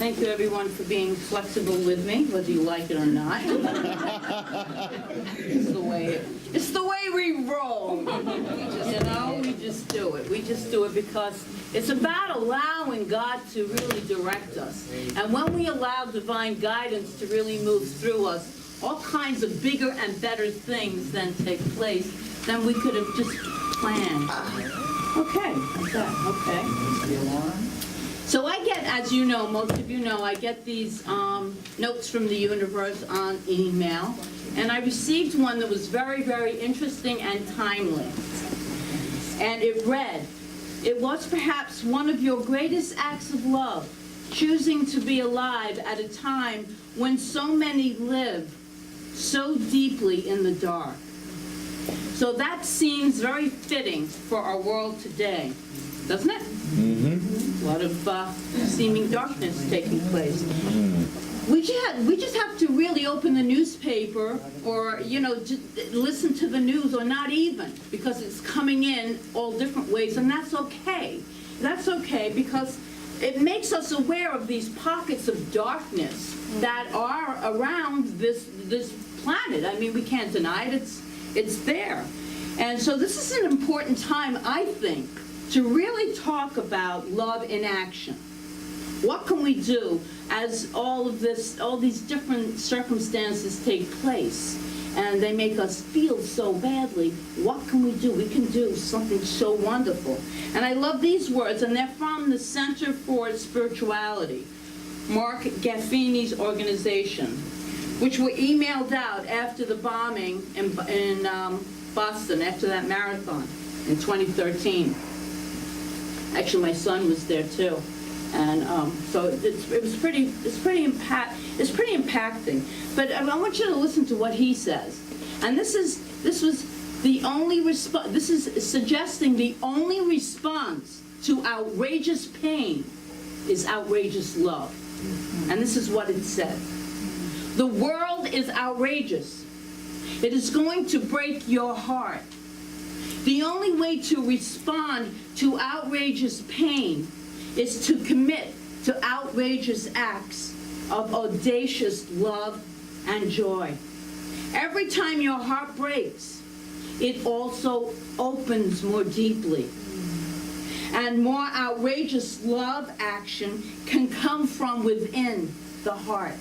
Thank you, everyone, for being flexible with me, whether you like it or not. It's the way we roll. We just do it. We just do it because it's about allowing God to really direct us. And when we allow divine guidance to really move through us, all kinds of bigger and better things then take place than we could have just planned. Okay, like that. Okay. So I get, as you know, most of you know, I get these notes from the universe on email. And I received one that was very, very interesting and timely. And it read, "It was perhaps one of your greatest acts of love, choosing to be alive at a time when so many live so deeply in the dark." So that seems very fitting for our world today, doesn't it? Mm-hmm. A lot of seeming darkness taking place. We just have to really open the newspaper or, just listen to the news, or not even, because it's coming in all different ways, and that's okay. That's okay, because it makes us aware of these pockets of darkness that are around this planet. I mean, we can't deny it. It's there. And so this is an important time, I think, to really talk about love in action. What can we do as all these different circumstances take place and they make us feel so badly? What can we do? We can do something so wonderful. And I love these words, and they're from the Center for Spirituality, Mark Gaffini's organization, which were emailed out after the bombing in Boston, after that marathon in 2013. Actually, my son was there too, and so it's pretty impacting. But I want you to listen to what he says, and this was the only response. This is suggesting the only response to outrageous pain is outrageous love, and this is what it said: "The world is outrageous. It is going to break your heart. The only way to respond to outrageous pain is to commit to outrageous acts of audacious love and joy. Every time your heart breaks, it also opens more deeply. And more outrageous love action can come from within the heart.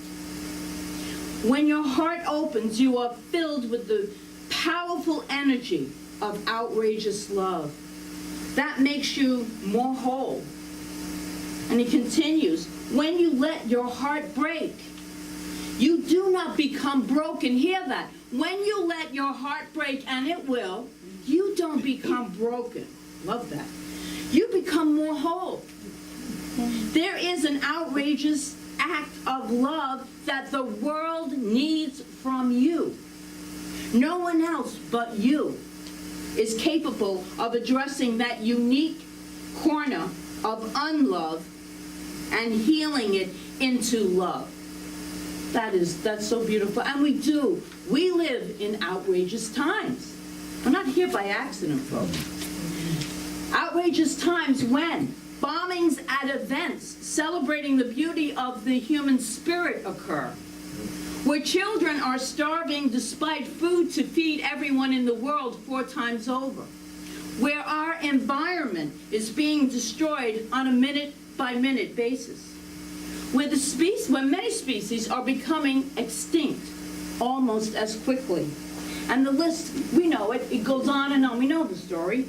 When your heart opens, you are filled with the powerful energy of outrageous love. That makes you more whole." And he continues, "When you let your heart break, you do not become broken." Hear that. When you let your heart break, and it will, you don't become broken. Love that. You become more whole. There is an outrageous act of love that the world needs from you. No one else but you is capable of addressing that unique corner of unlove and healing it into love. That's so beautiful. And we do. We live in outrageous times. We're not here by accident, folks. Outrageous times when bombings at events celebrating the beauty of the human spirit occur, where children are starving despite food to feed everyone in the world 4 times over, where our environment is being destroyed on a minute-by-minute basis, where many species are becoming extinct almost as quickly. And the list, we know it, it goes on and on. We know the story.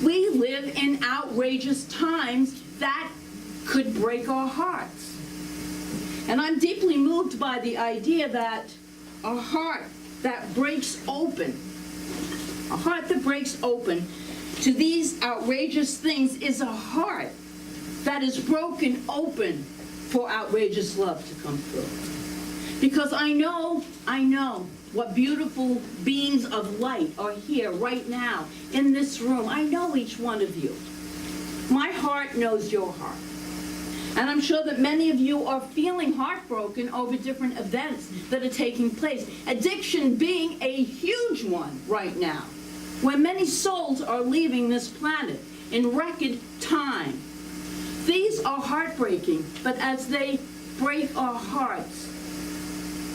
We live in outrageous times that could break our hearts. And I'm deeply moved by the idea that a heart that breaks open to these outrageous things is a heart that is broken open for outrageous love to come through. Because I know what beautiful beings of light are here right now in this room. I know each one of you. My heart knows your heart. And I'm sure that many of you are feeling heartbroken over different events that are taking place. Addiction being a huge one right now, where many souls are leaving this planet in record time. These are heartbreaking, but as they break our hearts,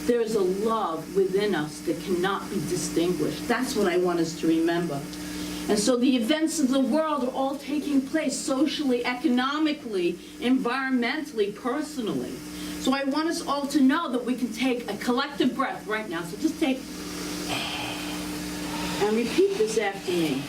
there is a love within us that cannot be distinguished. That's what I want us to remember. And so the events of the world are all taking place socially, economically, environmentally, personally. So I want us all to know that we can take a collective breath right now. So just take and repeat this after me.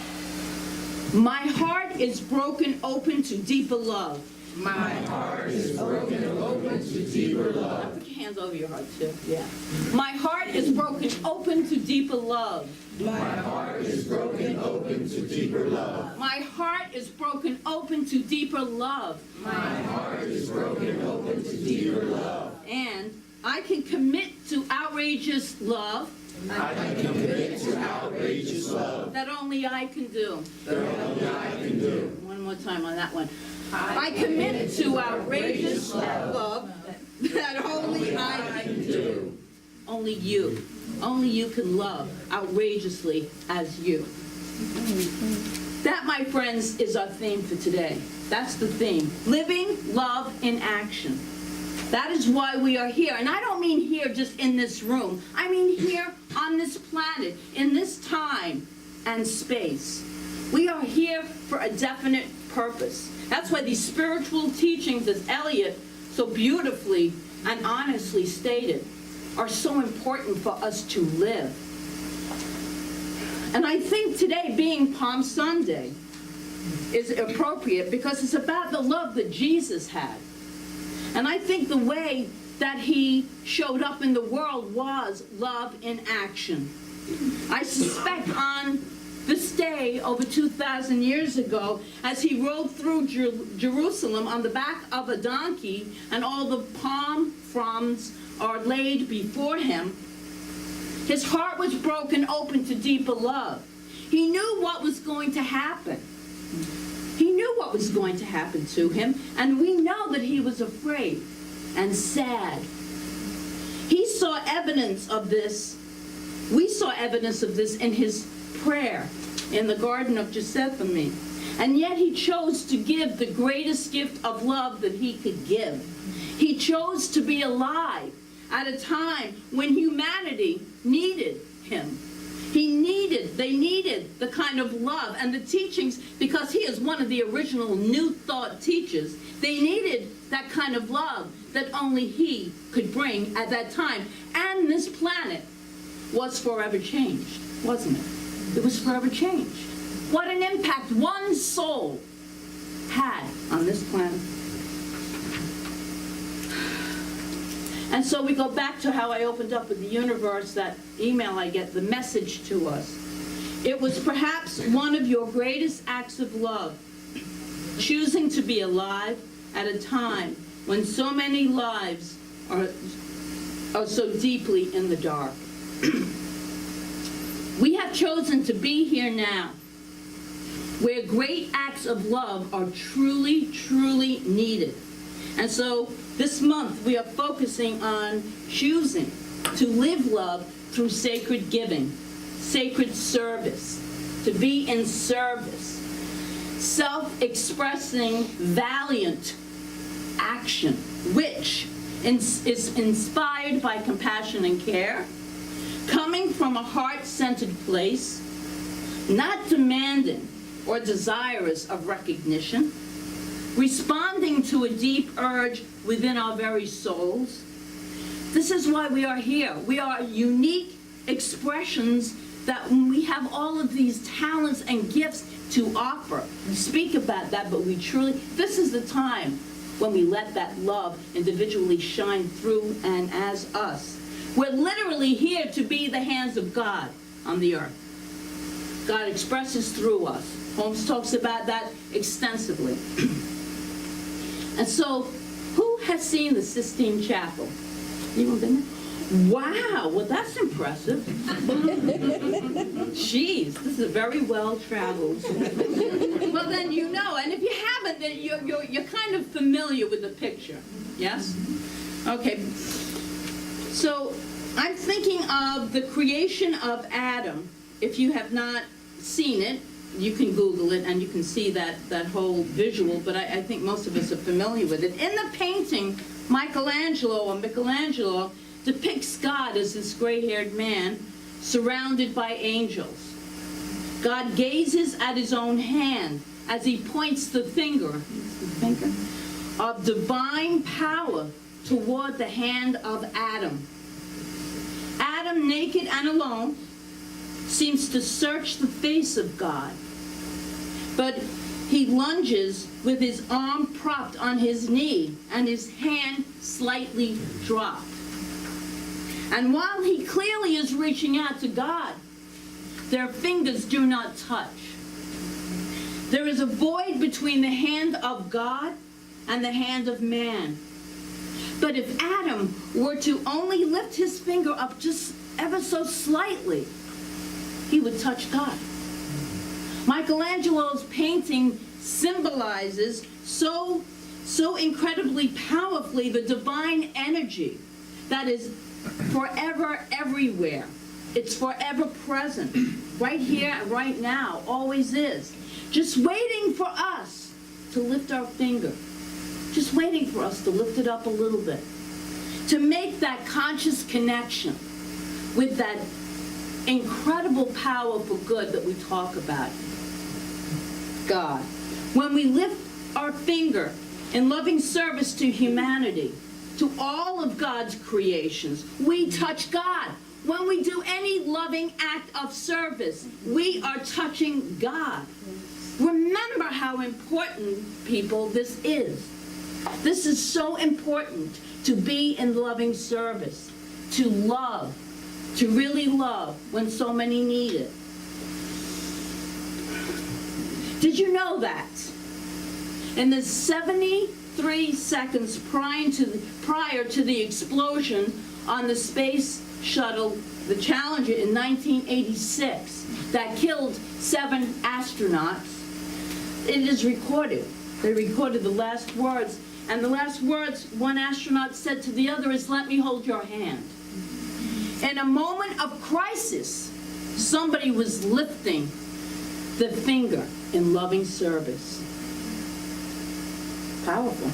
My heart is broken open to deeper love. My heart is broken open to deeper love. Put your hands over your heart too. Yeah. My heart is broken open to deeper love. My heart is broken open to deeper love. My heart is broken open to deeper love. My heart is broken open to deeper love. And I can commit to outrageous love. I can commit to outrageous love That only I can do. that only I can do. One more time on that one. I commit to outrageous love that only I can do. Only you. Only you can love outrageously as you. That, my friends, is our theme for today. That's the theme. Living love in action. That is why we are here. And I don't mean here just in this room. I mean here on this planet, in this time and space. We are here for a definite purpose. That's why these spiritual teachings, as Eliot so beautifully and honestly stated, are so important for us to live. And I think today, being Palm Sunday, is appropriate because it's about the love that Jesus had. And I think the way that he showed up in the world was love in action. I suspect on this day, over 2,000 years ago, as he rode through Jerusalem on the back of a donkey and all the palm fronds are laid before him, his heart was broken open to deeper love. He knew what was going to happen. He knew what was going to happen to him, and we know that he was afraid and sad. He saw evidence of this. We saw evidence of this in his prayer in the Garden of Gethsemane. And yet he chose to give the greatest gift of love that he could give. He chose to be alive at a time when humanity needed him. They needed the kind of love and the teachings, because he is one of the original New Thought teachers. They needed that kind of love that only he could bring at that time. And this planet was forever changed, wasn't it? It was forever changed. What an impact one soul had on this planet. And so we go back to how I opened up with the universe, that email I get, the message to us. It was perhaps one of your greatest acts of love, choosing to be alive at a time when so many lives are so deeply in the dark. We have chosen to be here now, where great acts of love are truly, truly needed. And so this month we are focusing on choosing to live love through sacred giving, sacred service, to be in service, self-expressing, valiant action, which is inspired by compassion and care, coming from a heart-centered place, not demanding or desirous of recognition, responding to a deep urge within our very souls. This is why we are here. We are unique expressions that we have all of these talents and gifts to offer. We speak about that, but this is the time when we let that love individually shine through and as us. We're literally here to be the hands of God on the earth. God expresses through us. Holmes talks about that extensively. And so, who has seen the Sistine Chapel? Anyone been there? Wow, well that's impressive. Jeez, this is very well traveled. Well then you know, and if you haven't, then you're kind of familiar with the picture, yes? Okay, so I'm thinking of the creation of Adam. If you have not seen it, you can Google it and you can see that whole visual, but I think most of us are familiar with it. In the painting, Michelangelo depicts God as this gray-haired man surrounded by angels. God gazes at his own hand as he points the finger of divine power toward the hand of Adam. Adam, naked and alone, seems to search the face of God, but he lunges with his arm propped on his knee and his hand slightly dropped. And while he clearly is reaching out to God, their fingers do not touch. There is a void between the hand of God and the hand of man. But if Adam were to only lift his finger up just ever so slightly, he would touch God. Michelangelo's painting symbolizes so incredibly powerfully the divine energy that is forever everywhere. It's forever present, right here, right now, always is. Just waiting for us to lift our finger. Just waiting for us to lift it up a little bit. To make that conscious connection with that incredible power for good that we talk about. God. When we lift our finger in loving service to humanity, to all of God's creations, we touch God. When we do any loving act of service, we are touching God. Remember how important, people, this is. This is so important, to be in loving service, to love, to really love when so many need it. Did you know that in the 73 seconds prior to the explosion on the space shuttle, the Challenger, in 1986, that killed 7 astronauts, it is recorded. They recorded the last words, and the last words one astronaut said to the other is, "Let me hold your hand." In a moment of crisis, somebody was lifting the finger in loving service. Powerful.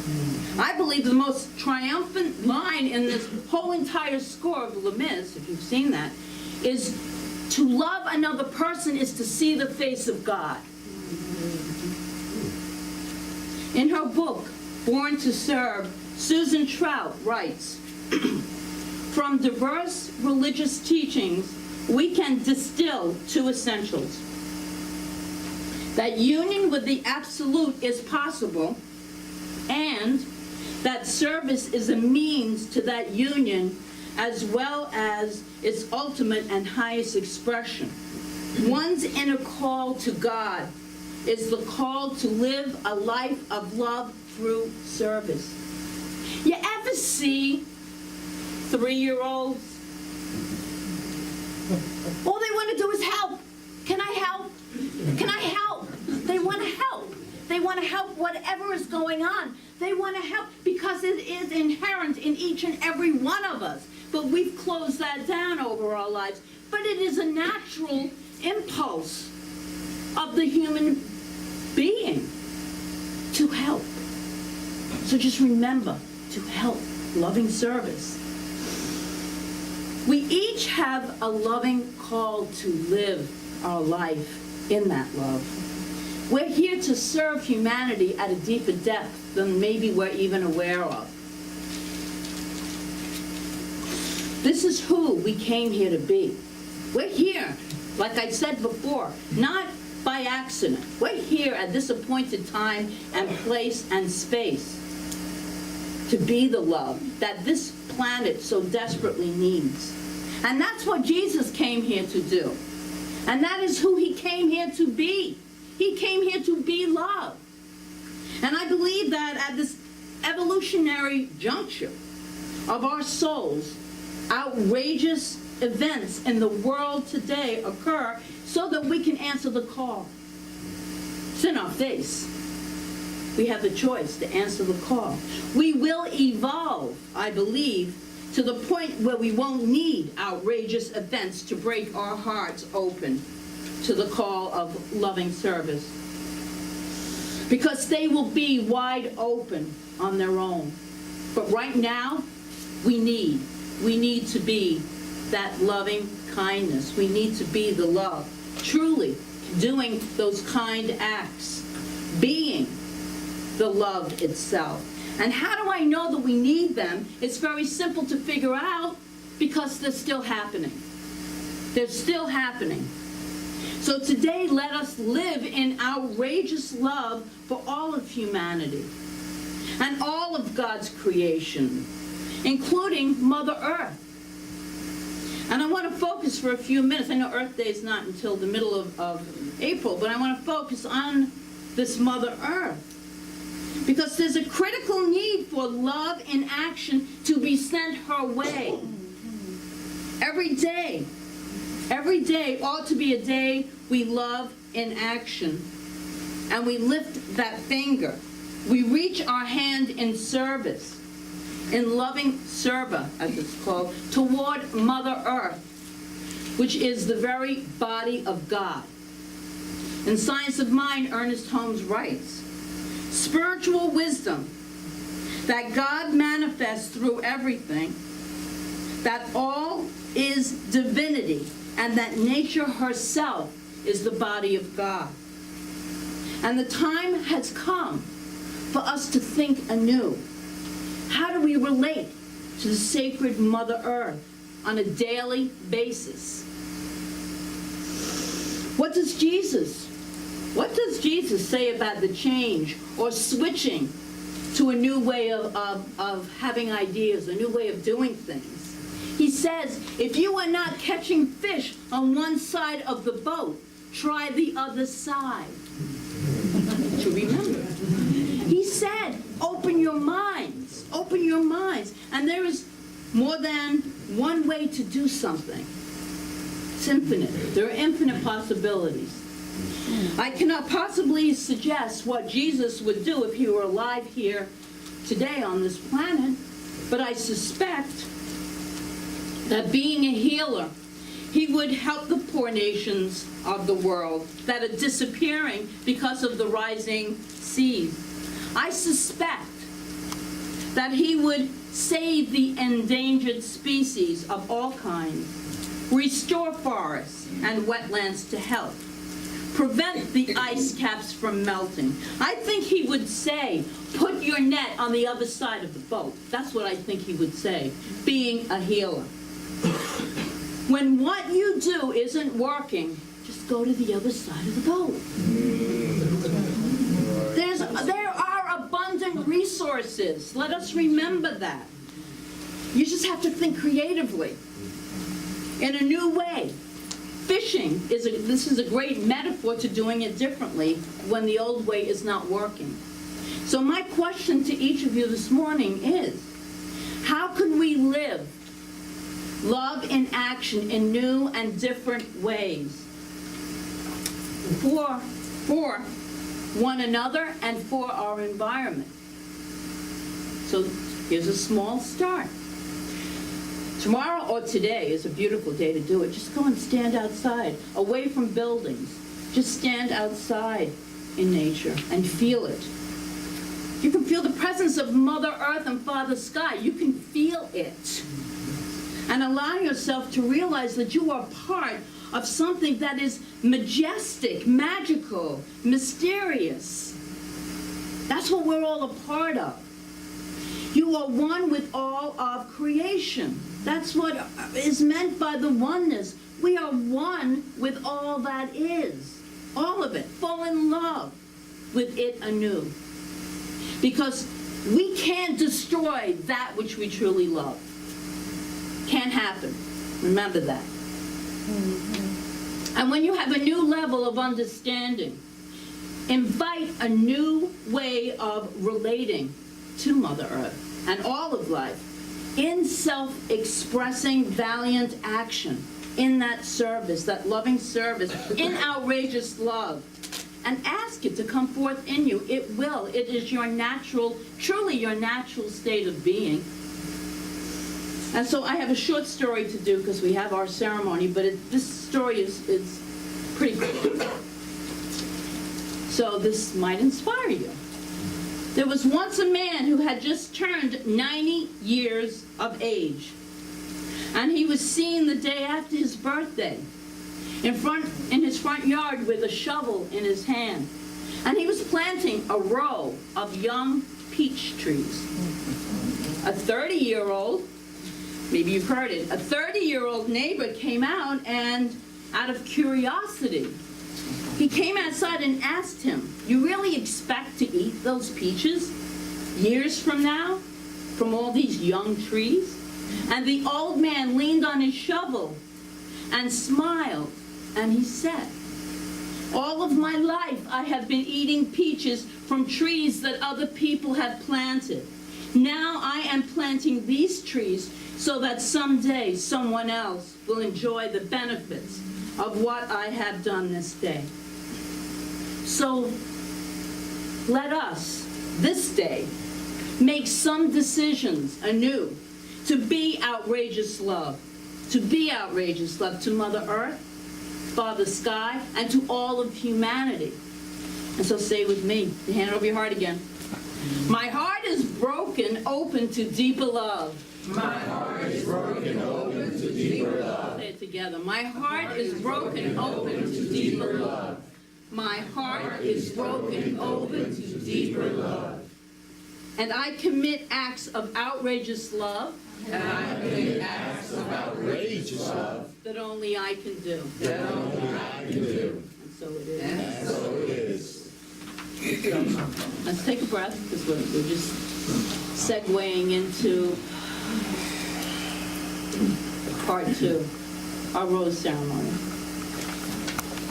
I believe the most triumphant line in this whole entire score of Les Mis, if you've seen that, is to love another person is to see the face of God. In her book, Born to Serve, Susan Trout writes, "From diverse religious teachings, we can distill 2 essentials. That union with the absolute is possible, and that service is a means to that union as well as its ultimate and highest expression. One's inner call to God is the call to live a life of love through service." You ever see 3-year-olds? All they want to do is help. Can I help? Can I help? They want to help. They want to help whatever is going on. They want to help because it is inherent in each and every one of us. But we've closed that down over our lives. But it is a natural impulse of the human being to help. So just remember to help, loving service. We each have a loving call to live our life in that love. We're here to serve humanity at a deeper depth than maybe we're even aware of. This is who we came here to be. We're here, like I said before, not by accident. We're here at this appointed time and place and space to be the love that this planet so desperately needs. And that's what Jesus came here to do. And that is who he came here to be. He came here to be love. And I believe that at this evolutionary juncture of our souls, outrageous events in the world today occur so that we can answer the call. It's in our face. We have the choice to answer the call. We will evolve, I believe, to the point where we won't need outrageous events to break our hearts open to the call of loving service. Because they will be wide open on their own. But right now, we need to be that loving kindness. We need to be the love. Truly doing those kind acts. Being the love itself. And how do I know that we need them? It's very simple to figure out because they're still happening. They're still happening. So today, let us live in outrageous love for all of humanity and all of God's creation, including Mother Earth. And I want to focus for a few minutes. I know Earth Day is not until the middle of April, but I want to focus on this Mother Earth. Because there's a critical need for love in action to be sent her way. Every day ought to be a day we love in action. And we lift that finger. We reach our hand in service, in loving serva, as it's called, toward Mother Earth, which is the very body of God. In Science of Mind, Ernest Holmes writes, spiritual wisdom that God manifests through everything, that all is divinity, and that nature herself is the body of God. And the time has come for us to think anew. How do we relate to the sacred Mother Earth on a daily basis? What does Jesus say about the change or switching to a new way of having ideas, a new way of doing things? He says, if you are not catching fish on one side of the boat, try the other side. To remember. He said, open your minds. Open your minds. And there is more than one way to do something. It's infinite. There are infinite possibilities. I cannot possibly suggest what Jesus would do if he were alive here today on this planet, but I suspect that being a healer, he would help the poor nations of the world that are disappearing because of the rising seas. I suspect that he would save the endangered species of all kinds, restore forests and wetlands to health, prevent the ice caps from melting. I think he would say, put your net on the other side of the boat. That's what I think he would say, being a healer. When what you do isn't working, just go to the other side of the boat. There are abundant resources. Let us remember that. You just have to think creatively, in a new way. Fishing this is a great metaphor to doing it differently when the old way is not working. So my question to each of you this morning is, how can we live love in action in new and different ways for one another and for our environment? So here's a small start. Tomorrow or today is a beautiful day to do it. Just go and stand outside, away from buildings. Just stand outside in nature and feel it. You can feel the presence of Mother Earth and Father Sky. You can feel it. And allow yourself to realize that you are part of something that is majestic, magical, mysterious. That's what we're all a part of. You are one with all of creation. That's what is meant by the oneness. We are one with all that is. All of it. Fall in love with it anew. Because we can't destroy that which we truly love. Can't happen. Remember that. Mm-hmm. And when you have a new level of understanding, invite a new way of relating to Mother Earth and all of life in self-expressing valiant action, in that service, that loving service, in outrageous love. And ask it to come forth in you. It will. It is your natural, truly your natural state of being. And so I have a short story to do because we have our ceremony, but this story is pretty cool. So this might inspire you. There was once a man who had just turned 90 years of age, and he was seen the day after his birthday in his front yard with a shovel in his hand, and he was planting a row of young peach trees. A 30-year-old, maybe you've heard it, a 30-year-old neighbor came out, and out of curiosity, he came outside and asked him, "You really expect to eat those peaches years from now from all these young trees?" And the old man leaned on his shovel and smiled, and he said, "All of my life I have been eating peaches from trees that other people have planted. Now I am planting these trees so that someday someone else will enjoy the benefits of what I have done this day." So let us, this day, make some decisions anew to be outrageous love, to Mother Earth, Father Sky, and to all of humanity. And so say with me, hand over your heart again. My heart is broken open to deeper love. My heart is broken open to deeper love. Say it together. My heart is broken open to deeper love. My heart is broken open to deeper love. And I commit acts of outrageous love. And I commit acts of outrageous love That only I can do. that only I can do. And so it is. And so it is. Let's take a breath, because we're just segueing into part 2, our rose ceremony.